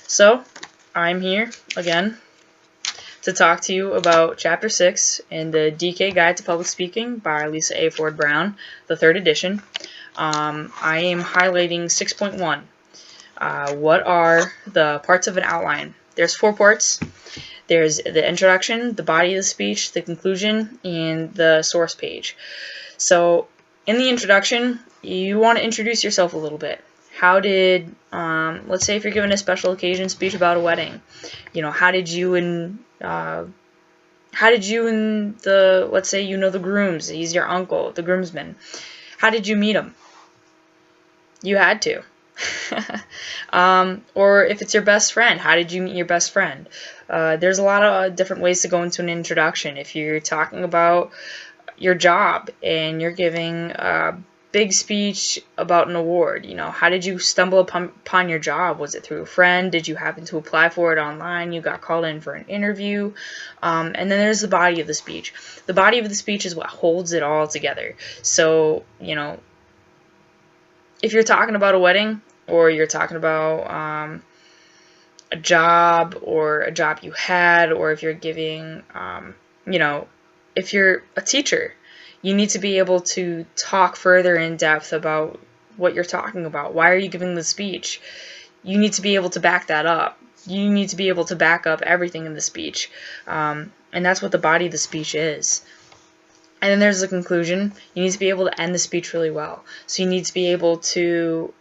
So, I'm here again to talk to you about Chapter 6 in the DK Guide to Public Speaking by Lisa A. Ford Brown, the 3rd edition. I am highlighting 6.1. What are the parts of an outline? There's 4 parts. There's the introduction, the body of the speech, the conclusion, and the source page. So, in the introduction, you want to introduce yourself a little bit. How did, let's say if you're giving a special occasion speech about a wedding, how did you and the, let's say the grooms, he's your uncle, the groomsman, how did you meet him? You had to. Or if it's your best friend, how did you meet your best friend? There's a lot of different ways to go into an introduction. If you're talking about your job and you're giving a big speech about an award, how did you stumble upon your job? Was it through a friend? Did you happen to apply for it online? You got called in for an interview? And then there's the body of the speech. The body of the speech is what holds it all together. So, if you're talking about a wedding, or you're talking about a job, or a job you had, or if you're giving, if you're a teacher, you need to be able to talk further in depth about what you're talking about. Why are you giving the speech? You need to be able to back that up. You need to be able to back up everything in the speech. And that's what the body of the speech is. And then there's the conclusion. You need to be able to end the speech really well. So you need to be able to,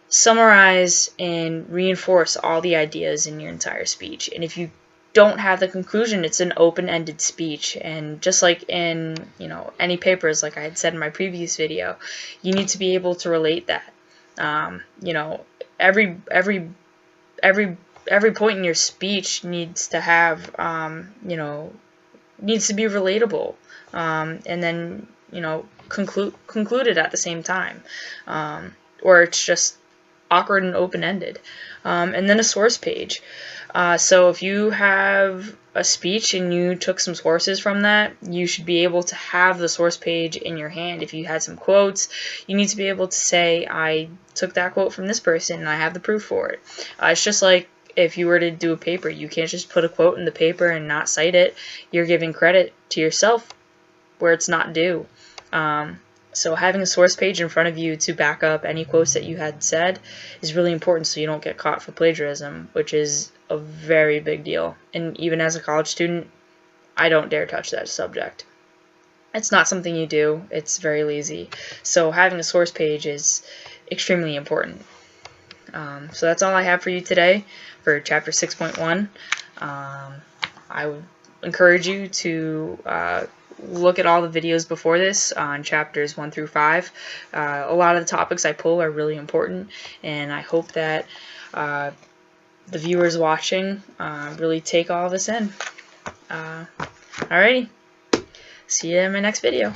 summarize and reinforce all the ideas in your entire speech. And if you don't have the conclusion, it's an open-ended speech. And just like in, any papers, like I had said in my previous video, you need to be able to relate that. Every point in your speech needs to have, needs to be relatable, and then concluded at the same time, or it's just awkward and open-ended. And then a source page. So if you have a speech and you took some sources from that, you should be able to have the source page in your hand. If you had some quotes, you need to be able to say, I took that quote from this person and I have the proof for it. It's just like if you were to do a paper, you can't just put a quote in the paper and not cite it. You're giving credit to yourself where it's not due. So having a source page in front of you to back up any quotes that you had said is really important so you don't get caught for plagiarism, which is a very big deal. And even as a college student, I don't dare touch that subject. It's not something you do. It's very lazy. So having a source page is extremely important. So that's all I have for you today for Chapter 6.1. I would encourage you to look at all the videos before this on Chapters 1 through 5. A lot of the topics I pull are really important, and I hope that the viewers watching really take all this in. Alrighty, see you in my next video.